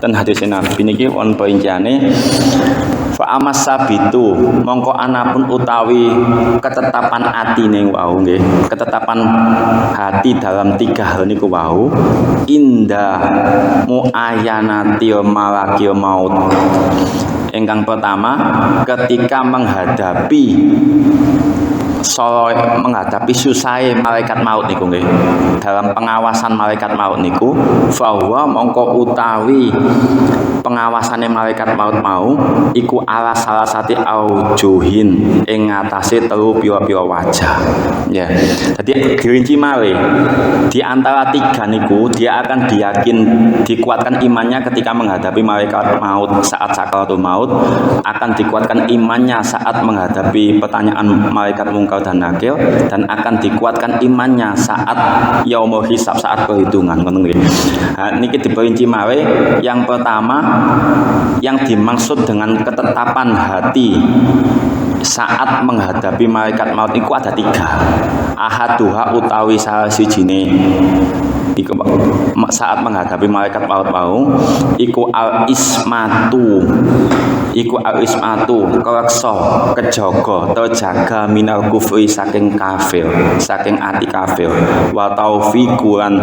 Dan hadis Nabi niki won perinciane fa amas sabitu mongko anapun utawi ketetapan atine wau nggih, ketetapan hati dalam 3 hal niku wau indah muayyanati malaki maut. Ingkang pertama ketika menghadapi susah malaikat maut niku nggih. Dalam pengawasan malaikat maut niku bahwa mongko utawi pengawasane malaikat maut mau iku ala salah sati aujuhin ing ngatasé telu pira-pira wajah. Ya. Jadi dirinci malih di antara 3 niku dia akan dikuatkan imannya ketika menghadapi malaikat maut saat sakaratul maut, akan dikuatkan imannya saat menghadapi pertanyaan malaikat mungkar dan nakir, dan akan dikuatkan imannya saat yaumul hisab, saat perhitungan. Nah, niki diperinci malih. Yang pertama yang dimaksud dengan ketetapan hati saat menghadapi malaikat maut itu ada 3. Ahaduha utawi salah sijine iku saat menghadapi malaikat maut mau iku al-ismatu kereksa kejaga terjaga minal kufri saking kafir, saking ati kafir, wa taufiqulan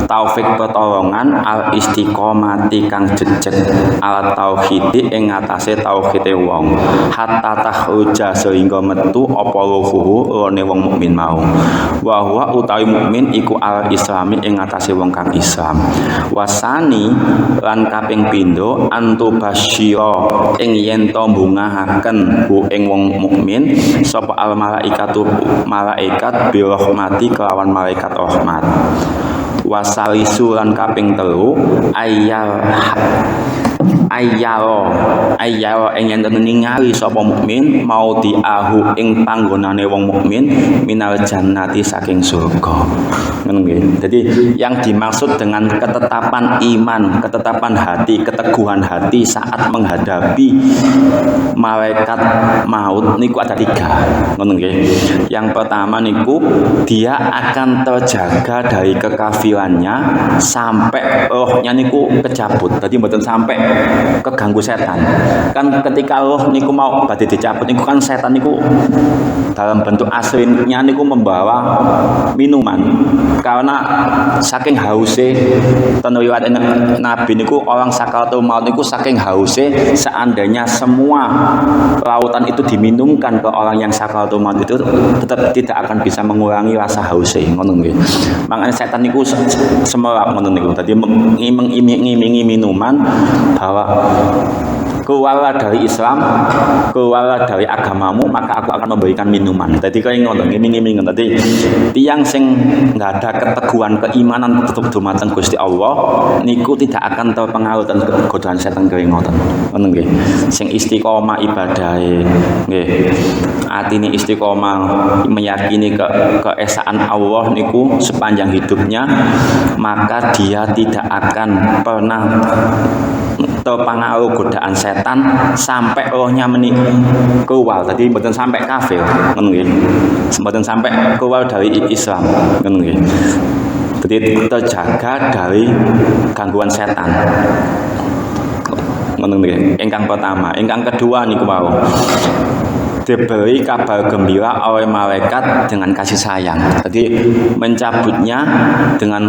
taufik pertolongan al istiqomati kang jejeg ala tauhid ing ngatasé tauhide wong hatta takhruja sehingga metu apa ruhuhu rone wong mukmin mau wa huwa utawi mukmin iku al islami ing ngatasé wong kang Islam. Wasani lan kaping pindho antubasyira ing yen to mbungahaken bu ing wong mukmin sapa al malaikatu malaikat bi rahmati kelawan malaikat rahmat. Wasalisu lan kaping 3 ayyaro ing yen ningali sapa mukmin mau diahu ing panggonane wong mukmin minal jannati saking surga. Ngono nggih. Jadi yang dimaksud dengan ketetapan iman, ketetapan hati, keteguhan hati saat menghadapi malaikat maut niku ada 3. Ngono nggih. Yang pertama niku dia akan terjaga dari kekafirannya sampai rohnya niku kecabut. Tadi mboten sampai keganggu setan. Kan ketika roh niku mau badhe dicabut niku kan setan niku dalam bentuk aslinya niku membawa minuman. Karena saking hause riwayat Nabi niku orang sakaratul maut niku saking hause seandainya semua lautan itu diminumkan ke orang yang sakaratul maut itu tetap tidak akan bisa mengurangi rasa hause. Ngono nggih. Makanya setan niku semerap ngono niku. Tadi ngiming-imingi minuman bahwa keluarlah dari Islam, keluarlah dari agamamu, maka aku akan memberikan minuman. Tadi kaya ngono, ngiming-iming. Tadi tiang sing nggak ada keteguhan keimanan tetap dumateng Gusti Allah, niku tidak akan terpengaruh dan godaan setan kaya ngoten. Ngoten nggih. Sing istiqomah ibadahe, nggih. Atine istiqomah meyakini keesaan Allah niku sepanjang hidupnya, maka dia tidak akan pernah terpengaruh godaan setan sampai rohnya keluar. Tadi mboten sampai kafir, ngono nggih. Mboten sampai keluar dari Islam, ngono nggih. Jadi terjaga dari gangguan setan. Ngono nggih. Ingkang pertama, ingkang kedua niku wau diberi kabar gembira oleh malaikat dengan kasih sayang. Jadi mencabutnya dengan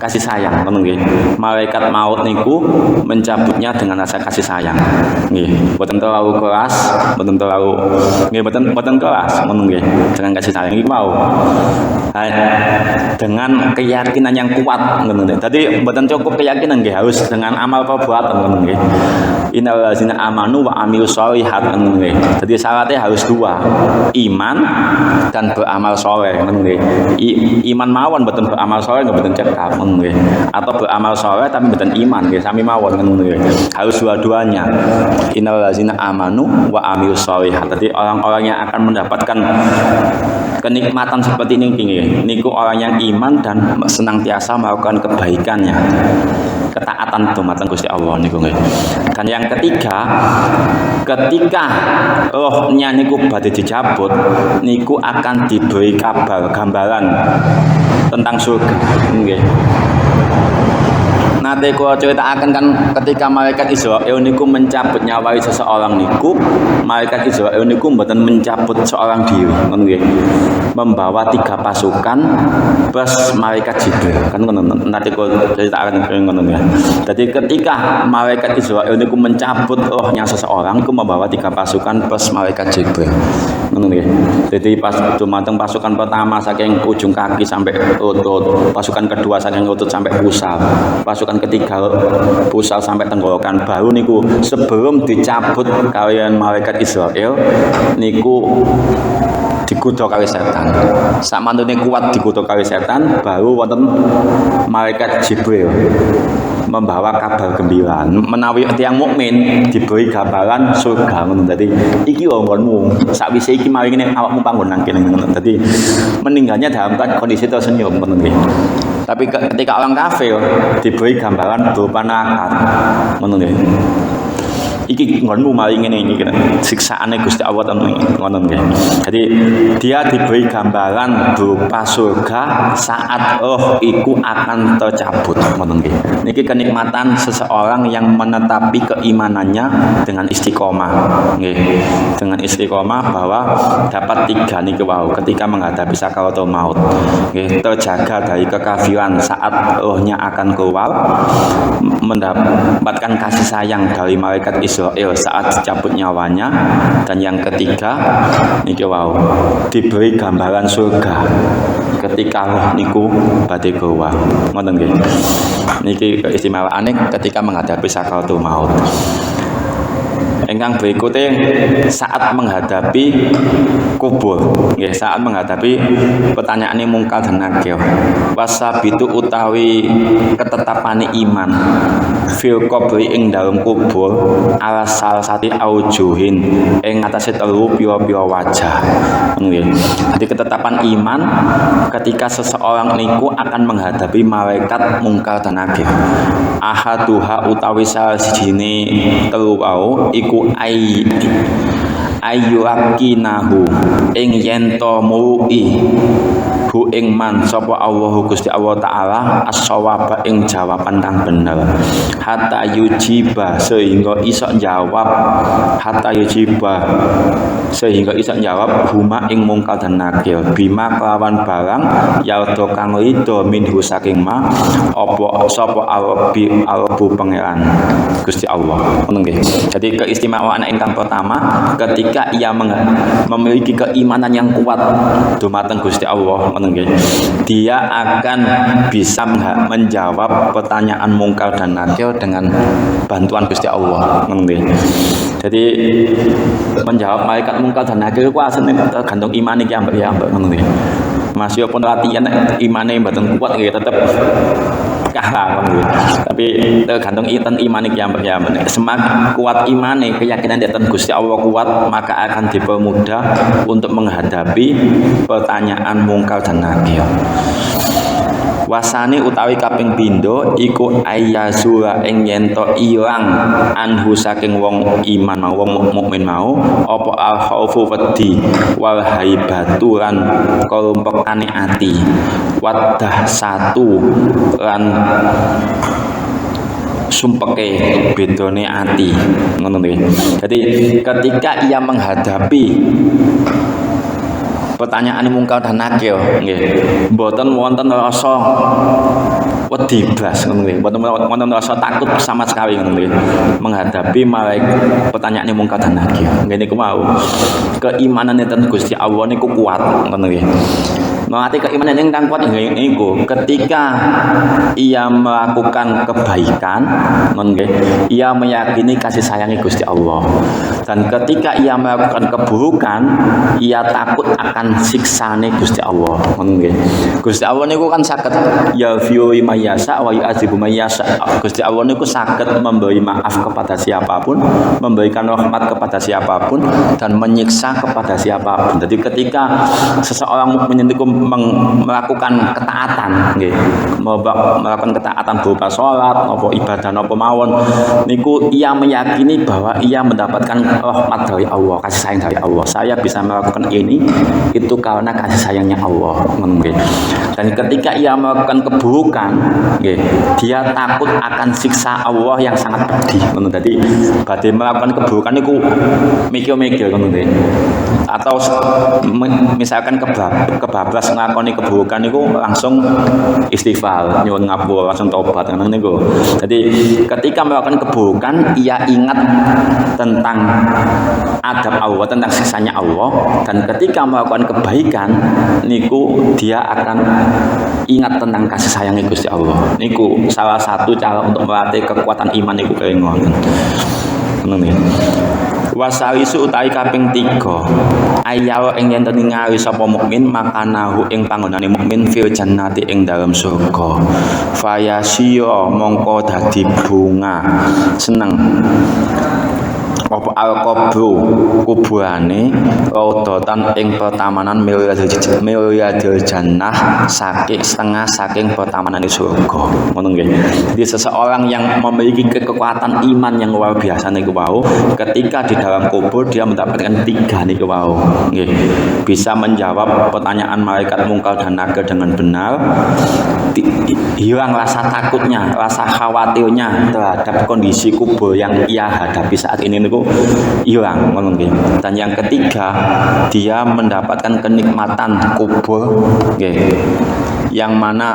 kasih sayang, ngono nggih. Malaikat maut niku mencabutnya dengan rasa kasih sayang. Nggih, boten terlalu keras, boten terlalu nggih boten keras, ngono nggih. Dengan kasih sayang iki mau. Dengan keyakinan yang kuat, ngono nggih. Tadi boten cukup keyakinan nggih, harus dengan amal perbuatan, ngono nggih. Innal ladzina amanu wa amilus sholihat, ngono nggih. Jadi syaratnya harus 2, iman dan beramal soleh. Iman mawon betul beramal soleh nggak betul cekap, atau beramal soleh tapi betul iman, sami mawon. Harus dua-duanya. Innal ladzina amanu wa amilus sholihat. Jadi orang-orang yang akan mendapatkan kenikmatan seperti ini niku orang yang iman dan senantiasa melakukan kebaikannya. ketaatan dumateng Gusti Allah niku nggih. Dan yang ketiga, ketika rohnya niku badhe dicabut, niku akan diberi kabar gambaran tentang surga nggih. Nate kula critakaken kan ketika malaikat Israil niku mencabut nyawa seseorang niku, malaikat Israil niku mboten mencabut seorang diri, ngono nggih. Membawa 3 pasukan plus malaikat Jibril. Kan ngono nate kula critakaken ngono ya. Jadi ketika malaikat Israil niku mencabut rohnya seseorang niku membawa 3 pasukan plus malaikat Jibril. Ngono nggih. Jadi pas dumateng pasukan pertama saking ujung kaki sampai lutut, pasukan kedua saking lutut sampai pusar. Pasukan ketiga pusar sampai tenggorokan, baru niku sebelum dicabut kalian malaikat Israil niku digodha kali setan. Sak mantune kuat digodha kali setan, baru wonten malaikat Jibril membawa kabar gembira. Menawi tiyang mukmin diberi gambaran surga ngono. Dadi iki nggonmu, sakwise iki maringine awakmu panggonan kene ngono. Dadi meninggalnya dalam kondisi tersenyum ngono nggih. Tapi ketika orang kafir diberi gambaran berupa neraka ngono nggih. Iki nggonmu maring ngene iki siksaane Gusti Allah ngono nggih. Jadi dia diberi gambaran berupa surga saat roh iku akan tercabut ngono nggih. Niki kenikmatan seseorang yang menetapi keimanannya dengan istiqomah nggih. Dengan istiqomah bahwa dapat 3 niki wau ketika menghadapi sakaratul maut nggih, terjaga dari kekafiran saat rohnya akan keluar, mendapatkan kasih sayang dari malaikat Israil saat dicabut nyawanya, dan yang ketiga niki wau diberi gambaran surga ketika roh niku badhe keluar ngoten nggih. Niki keistimewaane ketika menghadapi sakaratul maut. Engkang berikutnya saat menghadapi kubur nggih, saat menghadapi pertanyaan mungkar dan nakir. Wasabitu utawi ketetapane iman fil qabri ing dalem kubur ala salasati aujuhin ing atase 3 pira-pira wajah nggih. Jadi ketetapan iman ketika seseorang niku akan menghadapi malaikat mungkar dan nakir. Ahaduha utawi salah sijine 3 wau iku ayyakinahu ing yento mui hu ing man sapa Allah Gusti Allah taala as-shawaba ing jawaban kang bener, hatta yujiba sehingga iso jawab, hatta yujiba sehingga iso jawab huma ing mungkar dan nakir bima kelawan barang yaudo kang rido minhu saking ma apa sapa albu pangeran Gusti Allah ngono nggih. Jadi keistimewaan ingkang pertama ketika ia memiliki keimanan yang kuat dumateng Gusti Allah ngono nggih, dia akan bisa menjawab pertanyaan mungkar dan nakir dengan bantuan Gusti Allah ngono nggih. Jadi menjawab malaikat mungkar dan nakir ku asline tergantung iman iki ambek ngono nggih. Masih pun latihan imane mboten kuat nggih tetep kalah ngono. Tapi tergantung iman iki ambek semakin kuat imane, keyakinan dhateng Gusti Allah kuat, maka akan dipermudah untuk menghadapi pertanyaan mungkar dan nakir. Wasani utawi kaping pindho iku ayyazura ing yento ilang anhu saking wong iman mau wong mukmin mau apa al khaufu wedi wal haibatu lan kelumpekane ati wadah satu lan sumpeke bedone ati ngono nggih. Jadi ketika ia menghadapi pertanyaan mungkar dan nakir nggih, mboten wonten rasa wedi blas ngono nggih, mboten wonten rasa takut sama sekali ngono nggih menghadapi pertanyaan mungkar dan nakir. Nggih niku mau keimanan enten Gusti Allah niku kuat ngono nggih. Mengati keimanan yang kuat niku ketika ia melakukan kebaikan nggih, ia meyakini kasih sayang Gusti Allah. Dan ketika ia melakukan keburukan, ia takut akan siksane Gusti Allah. Nggih. Gusti Allah niku kan saged yaghfiru mayasa wa yu'adzibu mayasa. Gusti Allah niku saged memberi maaf kepada siapapun, memberikan rahmat kepada siapapun, dan menyiksa kepada siapapun. Jadi ketika seseorang mukmin niku melakukan ketaatan nggih. Melakukan ketaatan berupa salat, apa ibadah apa mawon niku ia meyakini bahwa ia mendapatkan rahmat dari Allah, kasih sayang dari Allah. Saya bisa melakukan ini itu karena kasih sayangnya Allah. Dan ketika ia melakukan keburukan, dia takut akan siksa Allah yang sangat pedih. Jadi badhe melakukan keburukan niku mikir-mikir atau misalkan kebablas nglakoni keburukan niku langsung istighfar, nyuwun ngapura, langsung tobat ngono niku. Jadi ketika melakukan keburukan ia ingat tentang adab Allah, tentang siksanya Allah, dan ketika melakukan kebaikan niku dia akan ingat tentang kasih sayang Gusti Allah. Niku salah satu cara untuk melatih kekuatan iman niku kaya ngoten. Wasalisu utawi kaping 3 ayal ing yen ningali sapa mukmin makanahu ing panggonane mukmin fil jannati ing dalam surga fayasya mongko dadi bunga seneng apa al-qabru kuburane raudatan ing pertamanan miliadil jannah saking setengah saking pertamanan di surga. Ngono nggih. Jadi seseorang yang memiliki kekuatan iman yang luar biasa niku wau, ketika di dalam kubur dia mendapatkan 3 niku wau. Nggih. Bisa menjawab pertanyaan malaikat mungkar dan nakir dengan benar. Hilang rasa takutnya, rasa khawatirnya terhadap kondisi kubur yang ia hadapi saat ini niku hilang. Dan yang ketiga, dia mendapatkan kenikmatan kubur yang mana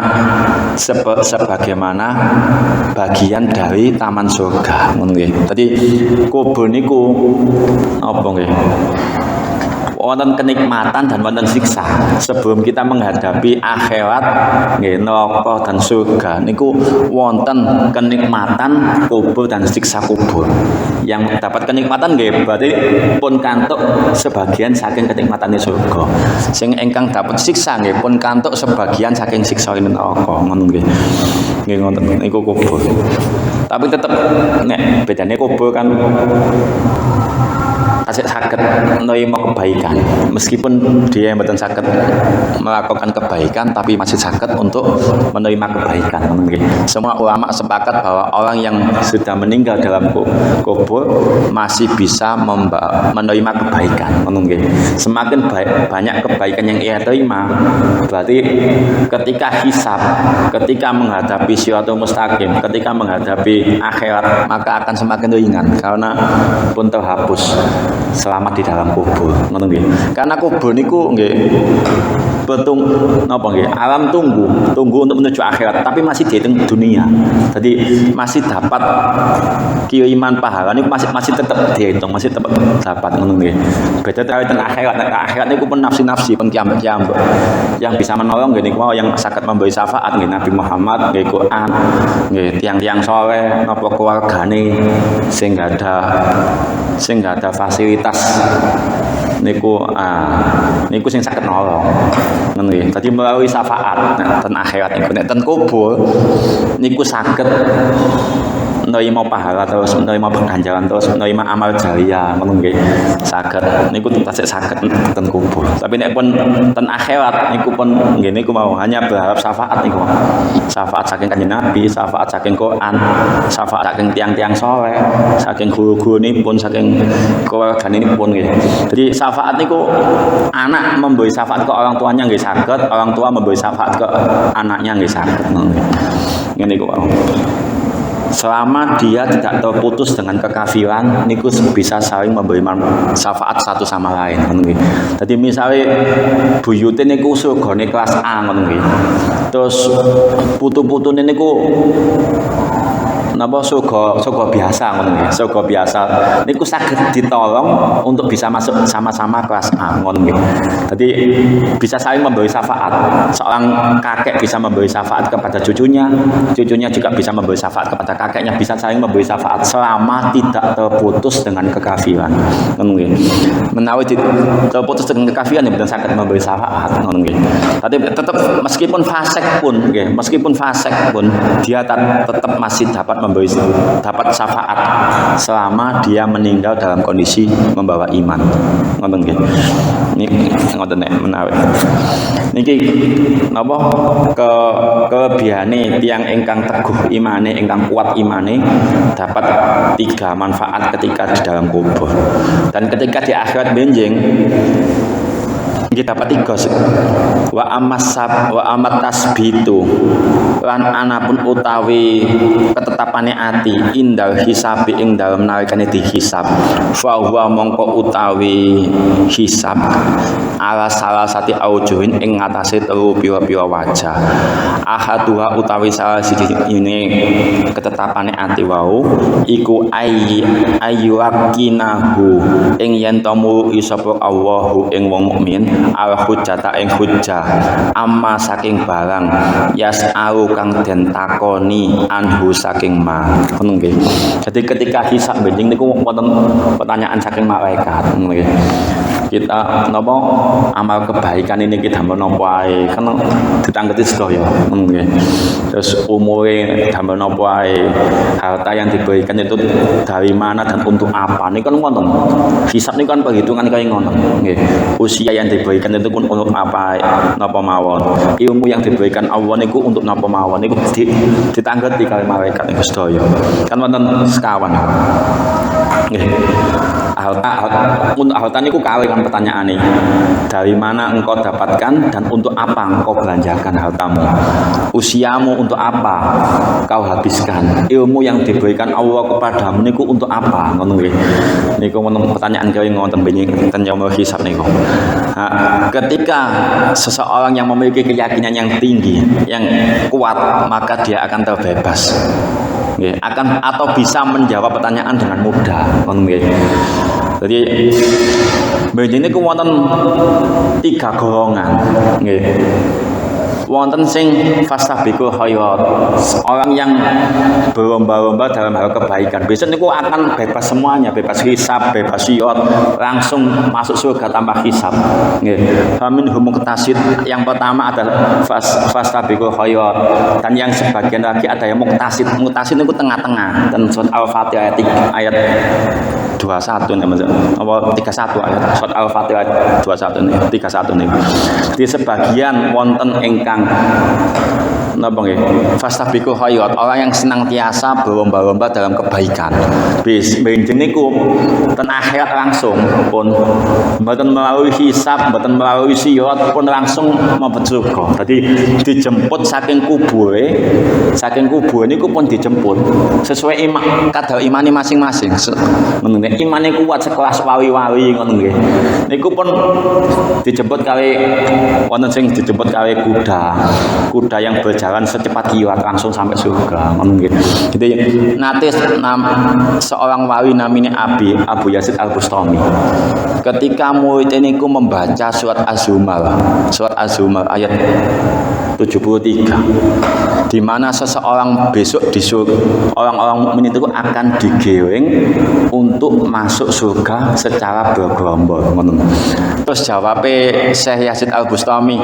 sebagaimana bagian dari taman surga. Jadi kubur niku apa nggih? Wonten kenikmatan dan wonten siksa. Sebelum kita menghadapi akhirat nggih neraka dan surga niku wonten kenikmatan kubur dan siksa kubur. Yang dapat kenikmatan nggih berarti pun kantuk sebagian saking kenikmatan surga. Sing ingkang dapat siksa nggih pun kantuk sebagian saking siksa neraka. Ngono nggih. Nggih ngoten niku kubur. Tapi tetep nek bedane kubur kan masih sakit menerima kebaikan, meskipun dia yang betul sakit melakukan kebaikan, tapi masih sakit untuk menerima kebaikan. Semua ulama sepakat bahwa orang yang sudah meninggal dalam kubur masih bisa menerima kebaikan. Semakin banyak kebaikan yang ia terima, berarti ketika hisab, ketika menghadapi siratul mustaqim, ketika menghadapi akhirat, maka akan semakin ringan karena pun terhapus selamat di dalam kubur. Ngoten nggih. Karena kubur niku nggih napa nggih? Alam tunggu untuk menuju akhirat, tapi masih dihitung dunia. Jadi masih dapat kiriman pahala niku masih tetap dihitung, masih tetap dapat. Ngoten nggih. Beda dengan akhirat. Akhirat niku pun nafsi-nafsi, pun kiamat. Yang bisa menolong nggih niku yang saged memberi syafaat nggih Nabi Muhammad, nggih Quran, nggih tiang-tiang saleh, napa keluargane sing gak ada fasilitas niku sing saged nolong. Ngono nggih. Dadi melalui syafaat ten akhirat niku nek ten kubur niku saged menerima pahala terus, menerima ganjaran terus, menerima amal jariah. Ngono nggih. Saged niku tasik saged ten kubur. Tapi nek pun ten akhirat niku pun nggih niku mau hanya berharap syafaat niku. Syafaat saking Kanjeng Nabi, syafaat saking Quran, syafaat saking tiang-tiang saleh, saking guru-gurunipun, saking keluarganipun nggih. Jadi syafaat niku anak memberi syafaat ke orang tuanya nggih saged, orang tua memberi syafaat ke anaknya nggih saged. Ngene niku wae. Selama dia tidak terputus dengan kekafiran, niku bisa saling memberi syafaat satu sama lain. Jadi misalnya buyute niku surgane kelas A ngono nggih. Terus putu-putune niku napa surga biasa ngono nggih. Surga biasa niku saged ditolong untuk bisa masuk sama-sama kelas A ngono nggih. Jadi bisa saling memberi syafaat. Seorang kakek bisa memberi syafaat kepada cucunya, cucunya juga bisa memberi syafaat kepada kakeknya, bisa saling memberi syafaat selama tidak terputus dengan kekafiran. Ngono nggih. Menawi terputus dengan kekafiran ya bener saged memberi syafaat ngono nggih. Tapi tetap meskipun fasik pun nggih, dia tetap masih dapat dapat syafaat selama dia meninggal dalam kondisi membawa iman. Ngoten nggih. Niki ngoten nek menawi. Niki napa kelebihane tiyang ingkang teguh imane, ingkang kuat imane dapat 3 manfaat ketika di dalam kubur. Dan ketika di akhirat benjing kita dapat 3 wa amat tasbitu lan anapun utawi ketetapane ati indal hisabi ing dalem nalikane dihisab fa huwa mongko utawi hisab ala salah sati aujuhin ing ngatasé 3 pira-pira wajah ahaduha utawi salah siji ini ketetapane ati wau iku ayyakinahu ing yen tamu isapa Allahu ing wong mukmin al hujjata ing hujjah amma saking barang yas'au kang den takoni anhu saking ma ngono nggih. Jadi ketika hisab benjing niku wonten pertanyaan saking malaikat ngono nggih. Kita napa amal kebaikan ini kita menapa ae kan ditanggeti sedaya ngono nggih. Terus umure damel napa ae, harta yang diberikan itu dari mana dan untuk apa. Ini kan wonten. Hisab niku kan perhitungan kaya ngono nggih. Usia yang diberikan itu pun untuk apa napa mawon. Ilmu yang diberikan Allah niku untuk napa mawon niku ditanggeti kali malaikat niku sedaya. Kan wonten sekawan. Nggih. Untuk harta niku kali kan pertanyaane. Dari mana engkau dapatkan dan untuk apa engkau belanjakan hartamu? Usiamu untuk apa kau habiskan? Ilmu yang diberikan Allah kepadamu niku untuk apa? Ngono nggih. Niku pertanyaan kali ngoten benjing ten yaumul hisab niku. Ketika seseorang yang memiliki keyakinan yang tinggi, yang kuat, maka dia akan terbebas. Nggih, akan atau bisa menjawab pertanyaan dengan mudah. Ngono nggih. Jadi benjing niku wonten 3 golongan. Nggih. Wonten sing fastabiqul khairat, orang yang berlomba-lomba dalam hal kebaikan. Besok niku akan bebas semuanya, bebas hisab, bebas syiar, langsung masuk surga tanpa hisab. Nggih. Famin hum muqtasid, yang pertama adalah fastabiqul khairat, dan yang sebagian lagi ada yang muqtasid. Muqtasid niku tengah-tengah. Dan surat Al-Fatihah ayat 21 nih Mas. Apa 31 ayat surat Al-Fatihah 21 nih, 31 nih. Di sebagian wonten ingkang napa nggih? Fastabiqul khairat, orang yang senantiasa berlomba-lomba dalam kebaikan. Benjing niku ten akhirat langsung pun mboten melalui hisab, mboten melalui syiar pun langsung mlebet surga. Jadi dijemput saking kubure niku pun dijemput sesuai kadar imane masing-masing. Menurut imane kuat sekelas wali-wali ngono nggih. Niku pun dijemput kali wonten sing dijemput kali kuda yang berjalan secepat kilat langsung sampai surga ngono nggih. Jadi nate seorang wali namanya Abu Yazid Al-Bustami. Ketika murid niku membaca surat Az-Zumar ayat 73, di mana seseorang besok orang-orang mukmin itu akan digeweng untuk masuk surga secara bergerombol. Terus jawabe Syekh Yazid Al-Bustami,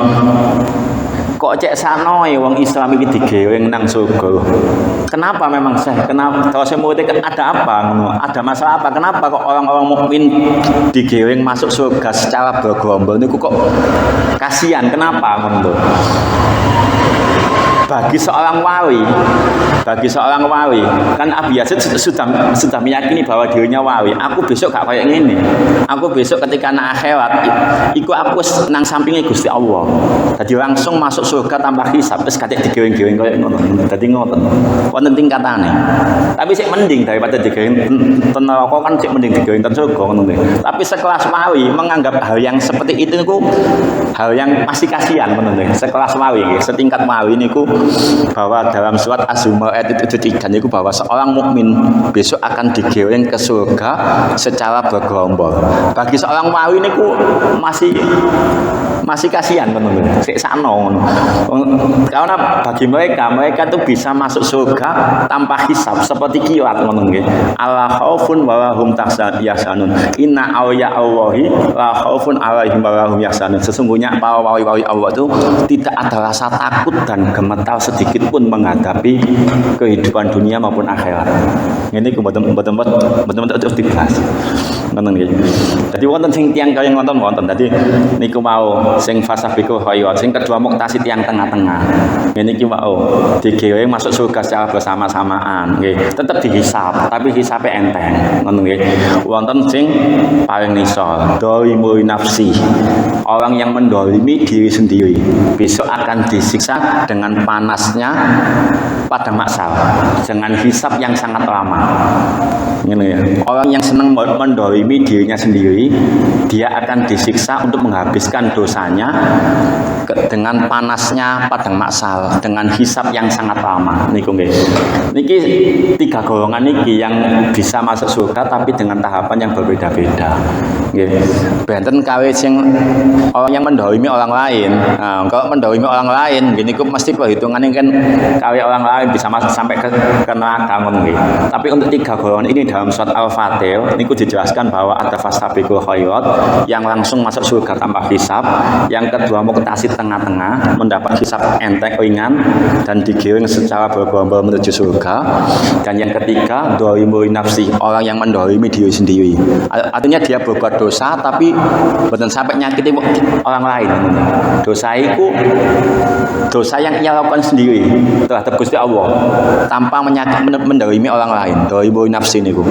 kok cek sanoe wong Islam iki digeweng nang surga. Kenapa memang Syekh? Kenapa? Kalau saya mau ada apa? Ada masalah apa? Kenapa kok orang-orang mukmin digeweng masuk surga secara bergerombol niku kok kasihan? Kenapa ngono? Bagi seorang wali kan Abu Yazid sudah meyakini bahwa dirinya wali. Aku besok gak kayak ngene. Aku besok ketika nang akhirat iku aku nang sampinge Gusti Allah. Jadi langsung masuk surga tanpa hisab, wis katik digeweng-geweng koyo ngono. Dadi ngoten. Wonten tingkatane. Tapi sik mending daripada digeweng ten neraka kan sik mending digeweng ten surga ngono. Tapi sekelas wali menganggap hal yang seperti itu niku hal yang masih kasihan ngono. Sekelas wali, setingkat wali niku bahwa dalam surat Az-Zumar ayat 73 niku bahwa seorang mukmin besok akan digeweng ke surga secara bergerombol. Bagi seorang wali niku masih kasihan ngono lho. Sik sakno ngono. Karena bagi mereka tuh bisa masuk surga tanpa hisab seperti kilat ngono nggih. Ala khaufun wa hum tahzanun. Inna awliya Allahi la khaufun alaihim wa hum yahzanun. Sesungguhnya para wali-wali Allah itu tidak ada rasa takut dan gemetar sedikit pun menghadapi kehidupan dunia maupun akhirat. Ini betul-betul harus dibahas. Ngoten nggih. Dadi wonten sing tiyang kaya ngoten wonten. Dadi niku mau sing fasabiqul khairat, sing kedua muktasi tiyang tengah-tengah. Ngene iki mau digawe masuk surga secara bersama-samaan nggih. Tetep dihisab, tapi hisabe enteng. Ngoten nggih. Wonten sing paling nisor, dolimul nafsi. Orang yang mendolimi diri sendiri besok akan disiksa dengan panasnya pada maksal, dengan hisab yang sangat lama. Ini ya. Orang yang senang mendolimi dirinya sendiri, dia akan disiksa untuk menghabiskan dosanya dengan panasnya padang maksal, dengan hisab yang sangat lama. Niku nggih. Niki tiga golongan niki yang bisa masuk surga tapi dengan tahapan yang berbeda-beda. Nggih. Benten kawe sing orang yang mendolimi orang lain. Nah, kalau mendolimi orang lain, gini kok mesti perhitungannya kan kawe orang lain bisa masuk sampai ke neraka ngono nggih. Tapi untuk tiga golongan ini dalam surat Al-Fatih niku dijelaskan bahwa ada fasabiqul khairat yang langsung masuk surga tanpa hisab, yang kedua muktasi tengah-tengah mendapat hisab enteng ringan dan digiring secara bergerombol menuju surga, dan yang ketiga dolimul nafsi, orang yang mendolimi diri sendiri. Artinya dia berbuat dosa tapi betul sampai nyakiti orang lain. Dosa itu dosa yang ia lakukan sendiri terhadap Gusti Allah tanpa mendolimi orang lain. Dolimul nafsi niku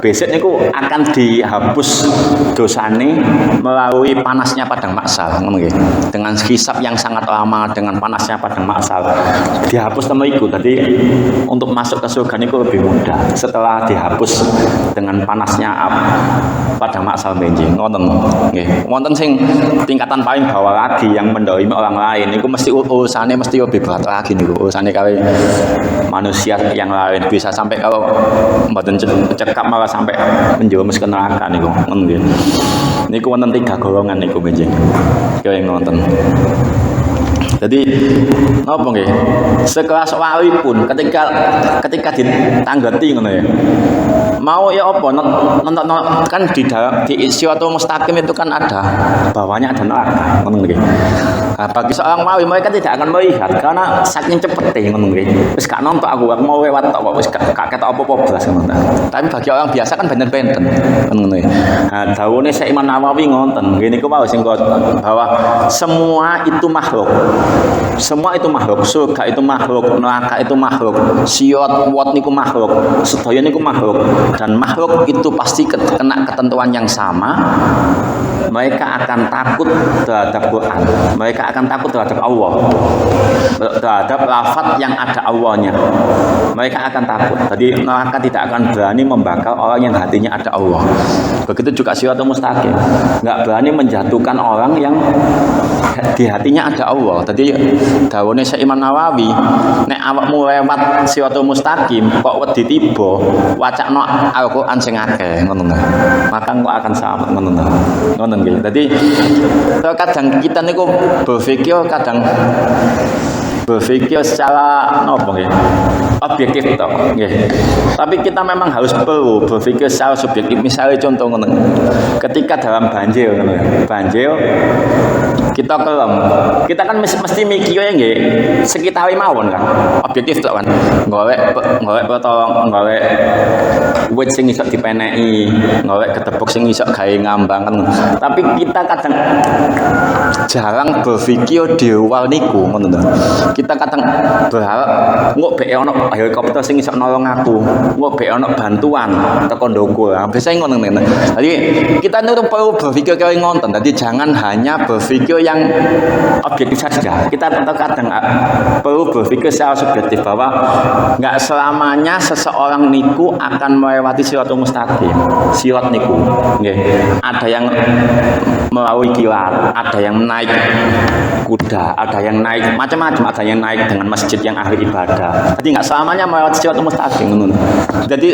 besok niku akan dihapus dosane melalui panasnya padang maksal ngono nggih. Dengan hisab yang sangat lama, dengan panasnya padang maksal dihapus tema iku. Jadi untuk masuk ke surga niku lebih mudah setelah dihapus dengan panasnya padang maksal benjing ngoten nggih. Wonten sing tingkatan paling bawah lagi yang mendolimi orang lain niku mesti urusane mesti lebih berat lagi niku. Urusane kali manusia yang lain bisa sampai kalau mboten cekap malah sampai menjerumus ke neraka niku. Ngoten nggih. Niku wonten tiga golongan niku benjing. Kaya ngoten. Jadi napa nggih? Sekelas wali pun ketika ditanggati ngono ya. Mau ya apa kan di Siratal Mustaqim itu kan ada bawahnya ada neraka ngono nggih. Nah, bagi seorang wali mereka tidak akan melihat karena saking cepete ngono nggih. Wis gak nonton aku mau lewat tok wis gak ketok apa-apa blas ngono. Tapi bagi orang biasa kan benten-benten ngono nggih. Nah, dawuhne Syekh Imam Nawawi ngoten. Ngene iku wae sing bahwa semua itu makhluk. Semua itu makhluk, surga itu makhluk, neraka itu makhluk, siot, wot niku makhluk, sedaya niku makhluk, dan makhluk itu pasti kena ketentuan yang sama. Mereka akan takut terhadap Quran, mereka akan takut terhadap Allah, terhadap lafaz yang ada Allahnya. Mereka akan takut. Jadi neraka tidak akan berani membakar orang yang hatinya ada Allah. Begitu juga Siratal Mustaqim, nggak berani menjatuhkan orang yang di hatinya ada Allah. Tadi dawuhne Syekh Imam Nawawi, nek awakmu lewat Siratal Mustaqim kok wedi tiba wacana Al-Qur'an sing akeh ngono. Maka kok akan selamat ngono. Ngono nggih. Dadi kadang kita niku berpikir secara napa nggih? Objektif tok nggih. Tapi kita memang harus perlu berpikir secara subjektif. Misalnya contoh ngono. Ketika dalam banjir ngono. Banjir kita kelem. Kita kan mesti mikirnya nggih sekitar mawon kan. Objektif tok kan. Golek potong, golek wit sing iso dipeneki, golek ketepuk sing iso gawe ngambang kan. Tapi kita kadang jarang berpikir di awal niku ngono to. Kita kadang berharap engko bek ono helikopter sing iso nolong aku, engko bek ono bantuan teko ndoko. Biasane ngono ngene. Jadi kita itu perlu berpikir kaya ngonten. Jadi jangan hanya berpikir yang objektif saja. Kita kadang perlu berpikir secara subjektif bahwa enggak selamanya seseorang niku akan melewati Siratal Mustaqim. Sirat niku nggih. Ada yang melalui kilat, ada yang naik kuda, ada yang naik macam-macam, ada yang naik dengan masjid yang ahli ibadah. Jadi nggak selamanya melewati siratal mustaqim. Jadi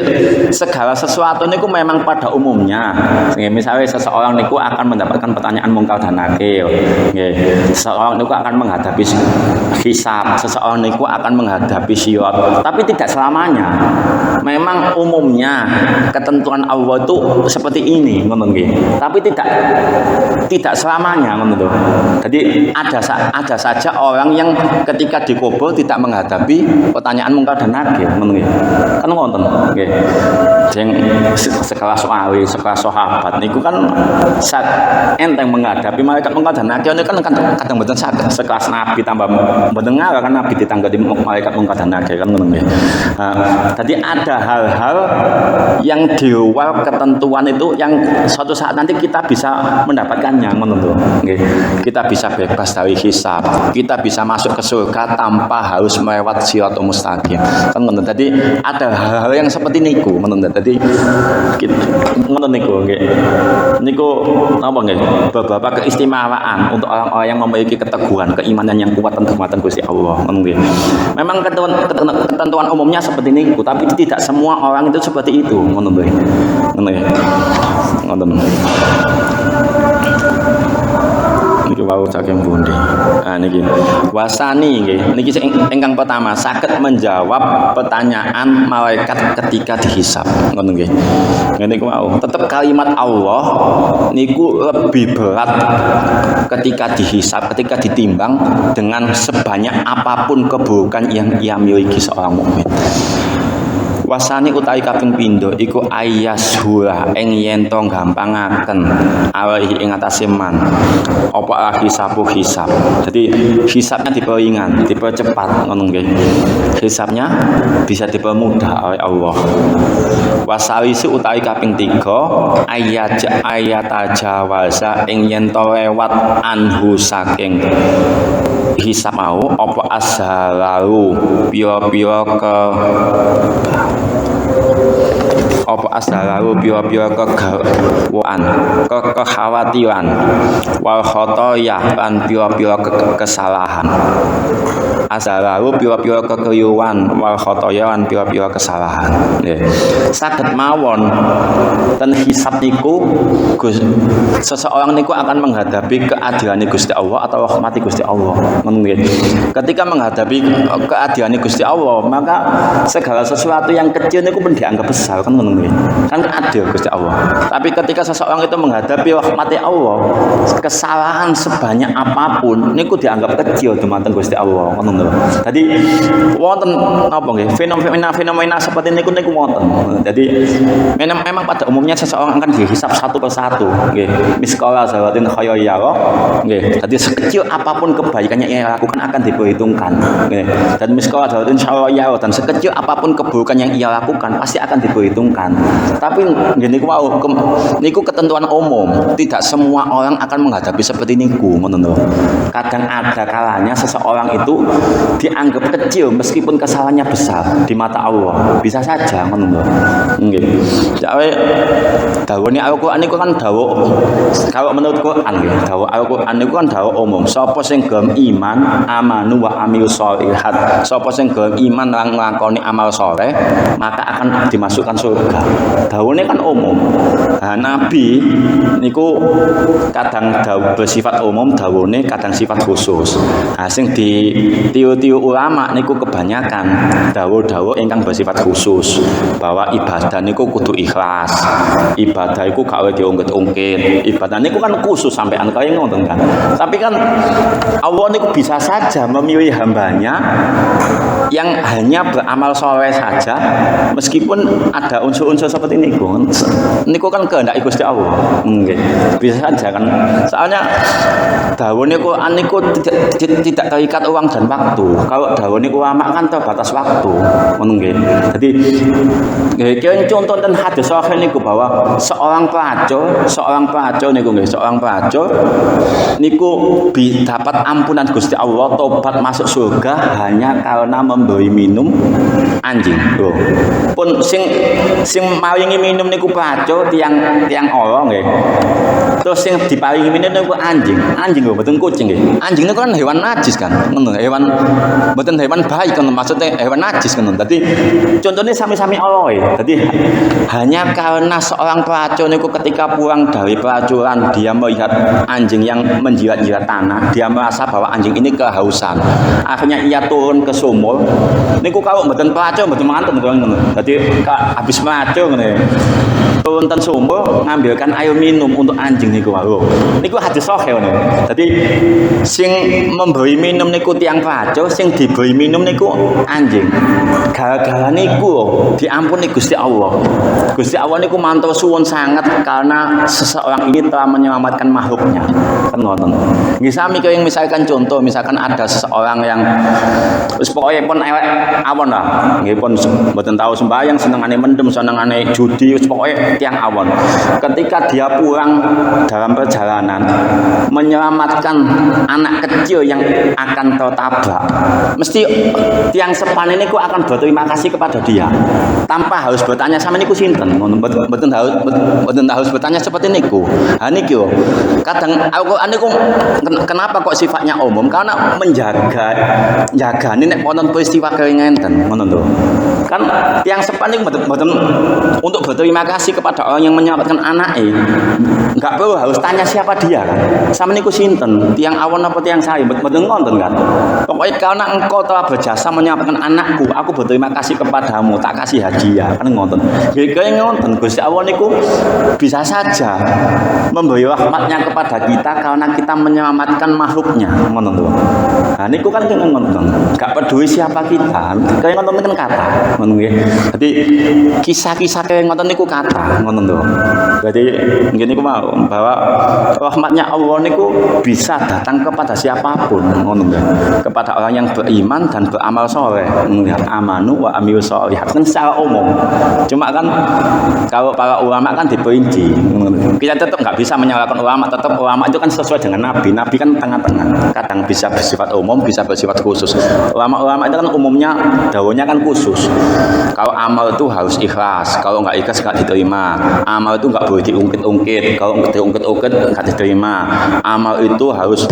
segala sesuatu niku memang pada umumnya. Misalnya seseorang niku akan mendapatkan pertanyaan mungkar dan nakir. Seseorang niku akan menghadapi hisab, seseorang niku akan menghadapi sirat. Tapi tidak selamanya. Memang umumnya ketentuan Allah itu seperti ini, tapi tidak selamanya, Jadi ada saja orang yang ketika dikubur tidak menghadapi pertanyaan mungkar dan nakir, kan ngoten, nggih. Sing sekelas wali, sekelas sahabat niku kan enteng menghadapi malaikat mungkar dan nakir niku kan kadang mboten saged. Sekelas nabi tambah mendengar kan nabi ditanggapi malaikat mungkar dan nakir kan ngoten nggih. Jadi ada hal-hal yang di luar ketentuan itu yang suatu saat nanti kita bisa mendapatkannya, kita bisa bebas dari hisab, kita bisa masuk ke surga tanpa harus melewati siratal mustaqim. Kan tadi ada hal-hal yang seperti niku, tadi ngoten niku nggih. Niku napa nggih? Beberapa keistimewaan untuk orang-orang yang memiliki keteguhan, keimanan yang kuat tentang Gusti Allah, nggih. Memang ketentuan umumnya seperti niku, tapi tidak semua orang itu seperti itu, ngoten nggih. Ngoten. Niki wau saking pundi. Niki wasani nggih. Niki ingkang pertama saged menjawab pertanyaan malaikat ketika dihisab. Ngoten nggih. Ngene niku wau. Tetep kalimat Allah niku lebih berat ketika dihisab, ketika ditimbang dengan sebanyak apapun keburukan yang ia miliki seorang mukmin. Wasani utawi kaping pindho iku ayashura ing yen to gampangaken alaihi ing atase man apa lagi sapu hisab. Jadi hisabnya diperingan, dipercepat ngono nggih. Hisabnya bisa dipermudah oleh Allah. Wasalisi utawi kaping 3 ayat ajawaza ing yen to lewat anhu saking hisab mau apa asalalu pira-pira pira-pira kekhawatiran wal khotoyah lan pira-pira kesalahan. Asalalu pira-pira kekeliruan wal khotoyah lan pira-pira kesalahan. Saged mawon ten hisab niku seseorang niku akan menghadapi keadilan Gusti Allah atau rahmat Gusti Allah. Ketika menghadapi keadilan Gusti Allah, maka segala sesuatu yang kecil niku pun dianggap besar, kan kan adil Gusti Allah. Tapi ketika seseorang itu menghadapi rahmat Allah, kesalahan sebanyak apapun niku dianggap kecil dumateng Gusti Allah. Jadi wonten apa nggih? Fenomena seperti niku wonten. Jadi memang pada umumnya seseorang akan dihisab satu persatu, nggih. Miskala zawatin khayyara, nggih. Jadi sekecil apapun kebaikannya ia lakukan akan diperhitungkan, nggih. Dan miskala zawatin syarra dan sekecil apapun keburukan yang ia lakukan pasti akan diperhitungkan. Tapi nggih niku ketentuan umum, tidak semua orang akan menghadapi seperti niku, ngoten lho. Kadang ada kalanya seseorang itu dianggap kecil meskipun kesalahannya besar di mata Allah. Bisa saja, ngoten lho. Nggih. Jawe dawuhne Al-Qur'an niku kan dawuh, kalau menurut Quran nggih, dawuh Al-Qur'an niku kan dawuh umum. Sapa sing gelem iman, amanu wa amilus sholihat. Sapa sing gelem iman lan nglakoni amal saleh, maka akan dimasukkan surga. Dawuhne kan umum. Nah, Nabi niku kadang bersifat umum, dawuhne kadang sifat khusus. Nah, sing ditiu-tiu ulama niku kebanyakan dawuh-dawuh ingkang bersifat khusus, bahwa ibadah niku kudu ikhlas. Ibadah iku gak oleh diungkit-ungkit. Ibadah niku kan khusus sampean kaya ngoten kan. Tapi kan Allah niku bisa saja memilih hambanya yang hanya beramal soleh saja, meskipun ada unsur-unsur seperti niku. Niku kan kehendak Gusti Allah. Bisa saja kan. Soalnya dawuhne Quran niku tidak terikat uang dan waktu. Kalau dawuh niku ulama kan terbatas waktu. Ngono nggih. Dadi nggih contoh ten hadis sahih niku bahwa seorang pelacur niku nggih, seorang pelacur niku dapat ampunan Gusti Allah, tobat masuk surga hanya karena memberi minum anjing. Loh. Pun sing maringi minum niku pelacur tiang Allah nggih. Terus sing diparingi minum niku anjing. Anjing lho mboten kucing nggih. Anjing niku kan hewan najis kan. Ngono, hewan mboten hewan baik kan maksudnya hewan najis kan. Dadi contohnya sami-sami Allah ya. Dadi hanya karena seorang pelacur niku ketika pulang dari pelacuran dia melihat anjing yang menjilat-jilat tanah, dia merasa bahwa anjing ini kehausan. Akhirnya ia turun ke sumur. Niku kalau mboten pelacur mboten manten ngono. Dadi habis pelacur ngene. Turun ten sumur ngambilkan air minum untuk anjing niku wae. Niku hadis sahih ngono. Dadi sing memberi minum niku tiang pelacur, sing diberi minum niku anjing. Gara-gara niku diampuni Gusti Allah. Gusti Allah niku matur suwun sangat karena seseorang ini telah menyelamatkan makhluknya. Kan ngoten. Nggih sami kaya misalkan contoh, misalkan ada seseorang yang wis pokoke pun elek awon lah. Nggih pun mboten tahu sembahyang, senengane mendem, senengane judi, wis pokoke tiang awon. Ketika dia pulang dalam perjalanan menyelamatkan anak kecil yang akan tertabrak, mesti tiang sepan ini akan berterima kasih kepada dia tanpa harus bertanya sama niku sinten. Mboten harus bertanya seperti niku. Ha niku kadang Al-Qur'an niku kenapa kok sifatnya umum? Karena njagane nek wonten peristiwa kaya ngenten, ngono lho. Kan tiang sepan niku mboten untuk berterima kasih kepada orang yang menyelamatkan anaknya. Enggak perlu harus tanya siapa dia kan. Sama niku sinten? Tiang awon apa tiang saya? Mboten ngonten kan. Pokoknya karena engkau telah berjasa menyelamatkan anakku, aku berterima kasih kepadamu, tak kasih hadiah. Kan ngonten. Kaya ngonten Gusti Allah niku bisa saja memberi rahmatnya kepada kita karena kita menyelamatkan makhluknya. Ngoten lho. Nah niku kan ngonten. Enggak peduli siapa kita. Kaya ngonten kan kata. Ngoten nggih. Jadi kisah-kisah kaya ngonten niku kata. Ngoten lho. Jadi ngene niku mau bahwa rahmatnya Allah niku bisa datang kepada siapapun, ngono nggih. Kepada orang yang beriman dan beramal saleh. Amanu wa amilus sholihat kan secara umum. Cuma kan kalau para ulama kan diperinci. Kita tetap enggak bisa menyalahkan ulama, tetap ulama itu kan sesuai dengan nabi. Nabi kan tengah-tengah. Kadang bisa bersifat umum, bisa bersifat khusus. Ulama-ulama itu kan umumnya dawuhnya kan khusus. Kalau amal itu harus ikhlas, kalau enggak ikhlas enggak diterima. Amal itu enggak boleh diungkit-ungkit, kalau diungkit-ungkit enggak diterima. Amal itu harus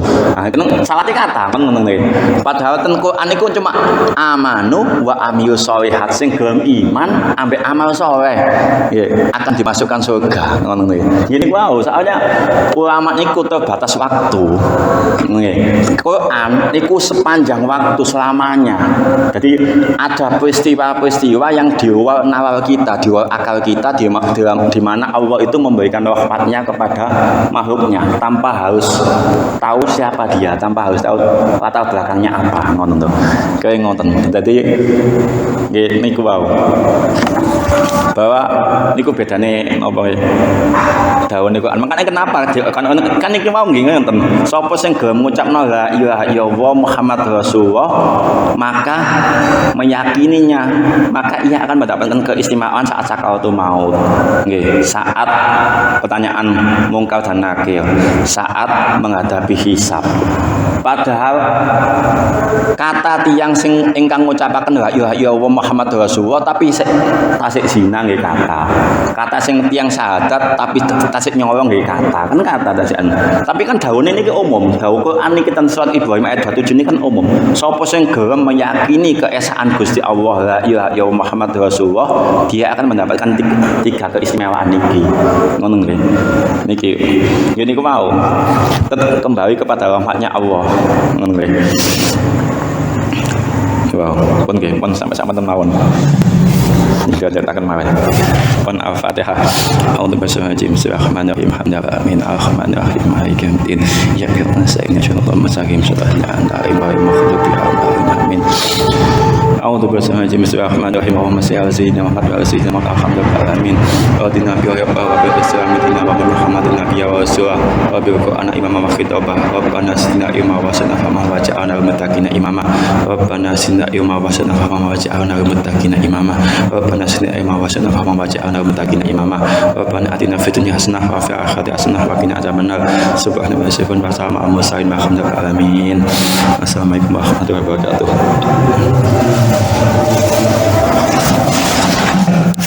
salah kata kan ngono nggih. Padahal ten Quran iku cuma amanu wa amilus sholihat, sing gelem iman ambek amal saleh nggih akan dimasukkan surga ngono nggih. Ngene wae soalnya ulama niku terbatas waktu nggih. Quran niku sepanjang waktu selamanya. Jadi ada peristiwa-peristiwa yang di luar nalar kita, di luar akal kita, di mana Allah itu memberikan rahmatnya kepada makhluknya tanpa harus tahu siapa dia, tanpa harus tahu latar belakangnya apa, ngono to. Kayak ngoten. Dadi nggih niku wae. Bahwa niku bedane apa ya? Dawuh niku makane kenapa kan iki mau nggih ngoten. Sapa sing gelem ngucapno la ilaha illallah Muhammad Rasulullah maka meyakininya, maka ia akan mendapatkan keistimewaan saat sakaratul maut. Nggih, saat pertanyaan mungkar dan nakir, saat menghadapi hisab. Padahal kata tiang sing ingkang ngucapaken la ilaha illallah Muhammad Rasulullah tapi tasik zina nggih kata sing tiang syahadat tapi tasik nyolong nggih kata tasikan. Tapi kan dawuhne niki umum. Dawuh Quran niki ten surat Ibrahim ayat 27 ini kan umum. Sapa sing gelem meyakini keesaan Gusti Allah la ilaha illallah Muhammad Rasulullah, dia akan mendapatkan tiga keistimewaan niki. Ngono nggih. Niki ngene ku mau. Tetap kembali kepada rahmatnya Allah. Ngono nggih. Wow, pun nggih, pun sampai mawon. Jika dikatakan mawon. Pun Al-Fatihah. A'udzu billahi Bismillahirrahmanirrahim. Amin. Ar-Rahmanirrahim. Maliki yaumiddin. Iyyaka nasta'in. Ihdinas siratal mustaqim. Shiratal ladzina an'amta 'alaihim ghairil maghdubi 'alaihim. Amin. A'udzu billahi bismillahirrahmanirrahim. Allahumma shalli ala sayyidina Muhammad wa ala sayyidina Muhammad alhamdulillah alamin. Wa dina bi wa bi islam dina wa Muhammadin nabiyya wa rasulullah wa bi qur'ana imama wa khitaba. Rabbana sina imama wa sana fama wa ja'alna muttaqina imama. Rabbana sina imama wa sana fama wa ja'alna muttaqina imama. Rabbana sina imama wa sana fama wa ja'alna muttaqina imama. Rabbana atina fid dunya hasanah wa fil akhirati hasanah wa qina adzabannar. Subhanallahi wa bihamdihi wa salamun alal mursalin walhamdulillahi alamin. Assalamualaikum warahmatullahi wabarakatuh.